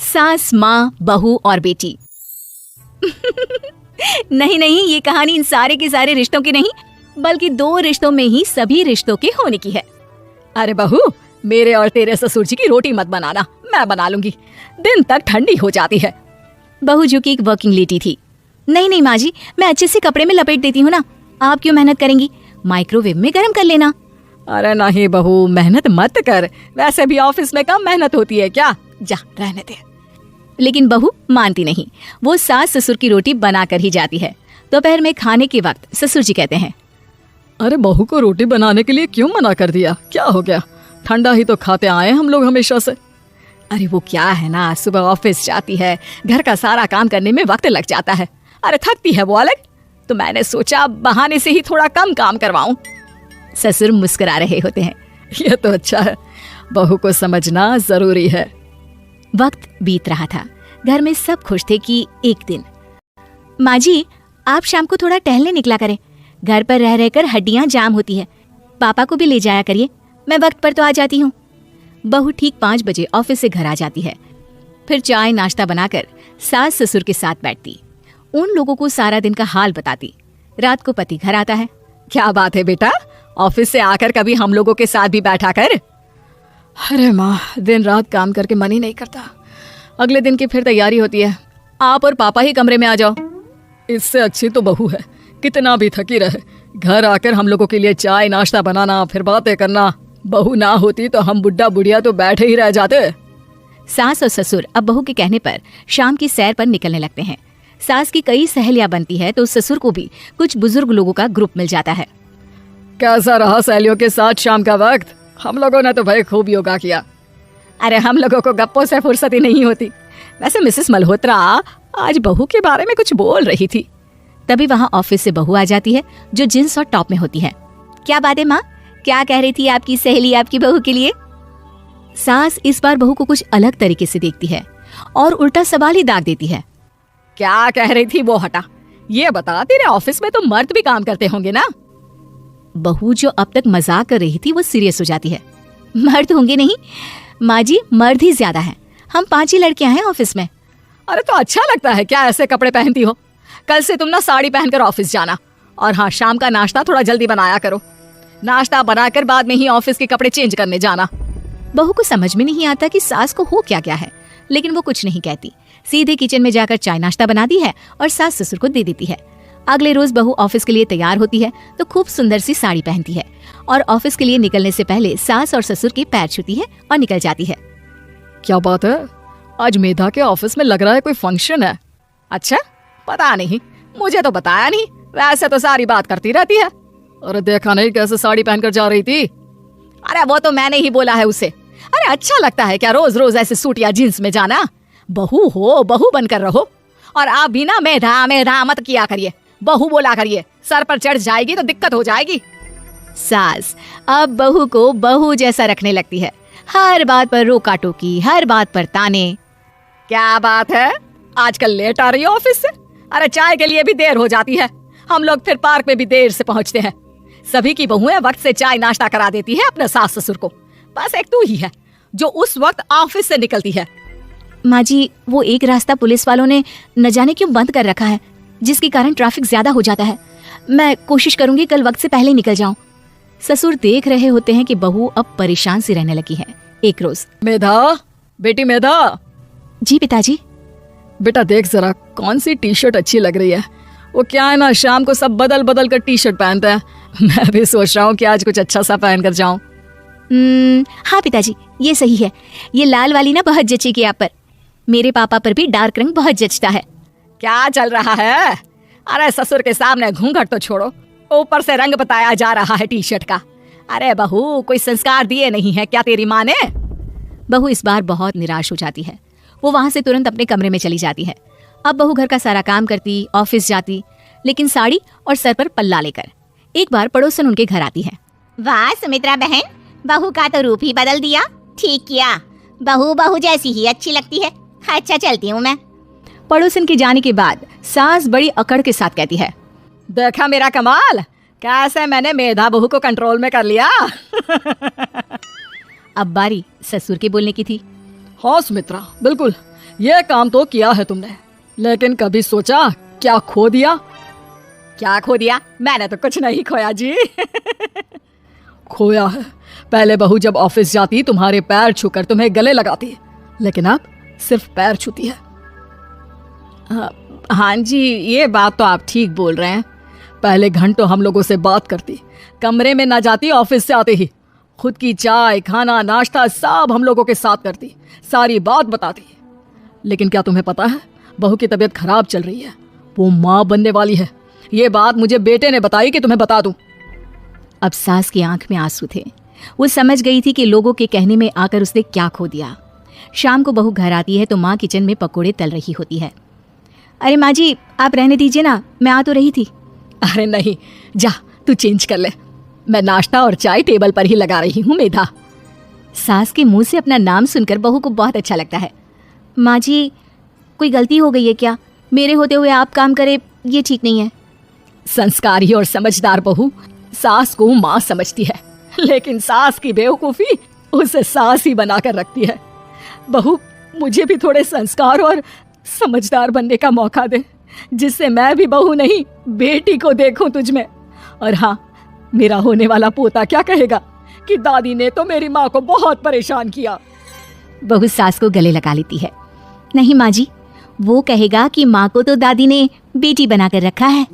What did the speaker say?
सास, माँ, बहू और बेटी। नहीं नहीं, ये कहानी इन सारे के सारे रिश्तों की नहीं, बल्कि दो रिश्तों में ही सभी रिश्तों के होने की है। अरे बहू, मेरे और तेरे ससुर जी की रोटी मत बनाना, मैं बना लूंगी, दिन तक ठंडी हो जाती है। बहू जो कि एक वर्किंग लेडी थी। नहीं नहीं माँ जी, मैं अच्छे से कपड़े में लपेट देती हूँ ना, आप क्यों मेहनत करेंगी, माइक्रोवेव में गर्म कर लेना। अरे नहीं बहू, मेहनत मत कर, वैसे भी ऑफिस में कम मेहनत होती है क्या, जा रहने दे। लेकिन बहू मानती नहीं, वो सास ससुर की रोटी बना कर ही जाती है। दोपहर में खाने के वक्त ससुर जी कहते हैं, अरे बहू को रोटी बनाने के लिए क्यों मना कर दिया, क्या हो गया, ठंडा ही तो खाते आए हम लोग हमेशा से। अरे वो क्या है ना, सुबह ऑफिस जाती है, घर का सारा काम करने में वक्त लग जाता है, अरे थकती है वो अलग, तो मैंने सोचा बहाने से ही थोड़ा कम काम करवाऊं। ससुर मुस्कुरा रहे होते हैं। ये तो अच्छा है, बहू को समझना जरूरी है। वक्त बीत रहा था, घर में सब खुश थे कि एक दिन, माँ जी आप शाम को थोड़ा टहलने निकला करें, घर पर रह रहकर हड्डियां जाम होती है, पापा को भी ले जाया करिए, मैं वक्त पर तो आ जाती हूँ। बहू ठीक 5 बजे ऑफिस से घर आ जाती है। फिर चाय नाश्ता बनाकर सास ससुर के साथ बैठती, उन लोगों को सारा दिन का हाल बताती। रात को पति घर आता है। क्या बात है बेटा, ऑफिस से आकर कभी हम लोगों के साथ भी बैठा कर। अरे माँ, दिन रात काम करके मन ही नहीं करता, अगले दिन की फिर तैयारी होती है, आप और पापा ही कमरे में आ जाओ। इससे अच्छी तो बहू है, कितना भी थकी रहे, घर आकर हम लोगों के लिए चाय नाश्ता बनाना, फिर बातें करना। बहू ना होती तो हम बुढ़ा बुढ़िया तो बैठे ही रह जाते। सास और ससुर अब बहू के कहने पर शाम की सैर पर निकलने लगते हैं। सास की कई सहेलियां बनती है तो ससुर को भी कुछ बुजुर्ग लोगों का ग्रुप मिल जाता है। कैसा रहा सहेलियों के साथ शाम का वक्त? हम लोगों ने तो भाई खूब योगा किया। अरे हम लोगों को गप्पों से फुर्सत ही नहीं होती। वैसे मिसेस मल्होत्रा आज बहू के बारे में कुछ बोल रही थी। तभी वहाँ ऑफिस से बहू आ जाती है जो जींस और टॉप में होती है। क्या बात है माँ, क्या कह रही थी आपकी सहेली आपकी बहू के लिए? सास इस बार बहू को कुछ अलग तरीके से देखती है और उल्टा सवाल ही दाग देती है। क्या कह रही थी वो हटा, ये बता, तेरे ऑफिस में तो मर्द भी काम करते होंगे ना? बहू जो अब तक मजाक कर रही थी वो सीरियस हो जाती है। मर्द होंगे नहीं माँ जी, मर्द ही ज्यादा है, हम 5 ही लड़कियां हैं ऑफिस में। अरे तो अच्छा लगता है क्या ऐसे कपड़े पहनती हो? कल से तुम ना साड़ी पहनकर ऑफिस जाना, और हाँ शाम का नाश्ता थोड़ा जल्दी बनाया करो, नाश्ता बनाकर बाद में ही ऑफिस के कपड़े चेंज करने जाना। बहू को समझ में नहीं आता कि सास को हो क्या क्या है, लेकिन वो कुछ नहीं कहती, सीधे किचन में जाकर चाय नाश्ता बनाती है और सास ससुर को दे देती है। अगले रोज बहू ऑफिस के लिए तैयार होती है तो खूब सुंदर सी साड़ी पहनती है और ऑफिस के लिए निकलने से पहले सास और ससुर के पैर छूती है और निकल जाती है। क्या बात है, आज मेधा के ऑफिस में लग रहा है कोई फंक्शन है। अच्छा, पता नहीं, मुझे तो बताया नहीं, वैसे तो सारी बात करती रहती है। अरे देखा नहीं कैसे साड़ी पहनकर जा रही थी? अरे वो तो मैंने ही बोला है उसे। अरे अच्छा लगता है क्या रोज रोज ऐसे सूट या जींस में जाना? बहू हो, बहू बनकर रहो, और आप भी ना मेधा मेधा मत किया करिए, बहू बोला करिए, सर पर चढ़ जाएगी तो दिक्कत हो जाएगी। सास अब बहू को बहू जैसा रखने लगती है, हर बात पर रोका टोकी, हर बात पर ताने। क्या बात है, आजकल लेट आ रही है ऑफिस से? अरे चाय के लिए भी देर हो जाती है, हम लोग फिर पार्क में भी देर से पहुंचते हैं। सभी की बहुएं वक्त से चाय नाश्ता करा देती है अपने सास ससुर को, बस एक तू ही है जो उस वक्त ऑफिस से निकलती है। माँ जी, वो एक रास्ता पुलिस वालों ने न जाने क्यों बंद कर रखा है, जिसके कारण ट्रैफिक ज्यादा हो जाता है। मैं कोशिश करूंगी कल वक्त से पहले निकल जाऊं। ससुर देख रहे होते हैं कि बहू अब परेशान सी रहने लगी है। एक रोज, मेधा, बेटी मेधा। जी पिताजी। बेटा देख जरा कौन सी टी शर्ट अच्छी लग रही है। वो क्या है ना, शाम को सब बदल बदल कर टी शर्ट पहनते हैं, मैं भी सोच रहा हूँ कि आज कुछ अच्छा सा पहन कर जाऊं। हाँ पिताजी, ये सही है, ये लाल वाली ना बहुत जचेगी आप पर, मेरे पापा पर भी डार्क रंग बहुत जचता है। क्या चल रहा है? अरे ससुर के सामने घूंघट तो छोड़ो, ऊपर से रंग बताया जा रहा है टी शर्ट का। अरे बहू, कोई संस्कार दिए नहीं है क्या तेरी माँ ने? बहू इस बार बहुत निराश हो जाती है, वो वहां से तुरंत अपने कमरे में चली जाती है। अब बहू घर का सारा काम करती, ऑफिस जाती, लेकिन साड़ी और सर पर पल्ला लेकर। एक बार पड़ोसन उनके घर आती है। वाह सुमित्रा बहन, बहू का तो रूप ही बदल दिया, ठीक किया, बहू बहू जैसी ही अच्छी लगती है। अच्छा चलती हूँ मैं। पड़ोसन के जाने के बाद सास बड़ी अकड़ के साथ कहती है, देखा मेरा कमाल, कैसे मैंने मेधा बहू को कंट्रोल में कर लिया। अब बारी ससुर के बोलने की थी। हाँ सुमित्रा, बिल्कुल ये काम तो किया है तुमने, लेकिन कभी सोचा क्या खो दिया? क्या खो दिया? मैंने तो कुछ नहीं खोया जी। खोया है, पहले बहू जब ऑफिस जाती तुम्हारे पैर छूकर तुम्हें गले लगाती, लेकिन अब सिर्फ पैर छूती है। हाँ जी, ये बात तो आप ठीक बोल रहे हैं। पहले घंटों हम लोगों से बात करती, कमरे में ना जाती, ऑफिस से आते ही खुद की चाय, खाना, नाश्ता सब हम लोगों के साथ करती, सारी बात बताती। लेकिन क्या तुम्हें पता है, बहू की तबीयत खराब चल रही है, वो माँ बनने वाली है। ये बात मुझे बेटे ने बताई कि तुम्हें बता दूं। अब सास की आंख में आंसू थे। वो समझ गई थी कि लोगों के कहने में आकर उसने क्या खो दिया। शाम को बहू घर आती है तो माँ किचन में पकोड़े तल रही होती है। अरे माँ जी, आप रहने दीजिए ना, मैं आ तो रही थी। अरे नहीं, जा तू चेंज कर ले, मैं नाश्ता और चाय टेबल पर ही लगा रही हूँ मेधा। सास के मुंह से अपना नाम सुनकर बहू को बहुत अच्छा लगता है। माँ जी, कोई गलती हो गई है क्या? मेरे होते हुए आप काम करे, ये ठीक नहीं है। संस्कारी और समझदार बहू सास को माँ समझती है, लेकिन सास की बेवकूफी उसे सास ही बनाकर रखती है। बहू, मुझे भी थोड़े संस्कार और समझदार बनने का मौका दे, जिससे मैं भी बहू नहीं बेटी को देखूं तुझ में। और हाँ, मेरा होने वाला पोता क्या कहेगा कि दादी ने तो मेरी माँ को बहुत परेशान किया। बहू सास को गले लगा लेती है। नहीं माँ जी, वो कहेगा कि माँ को तो दादी ने बेटी बनाकर रखा है।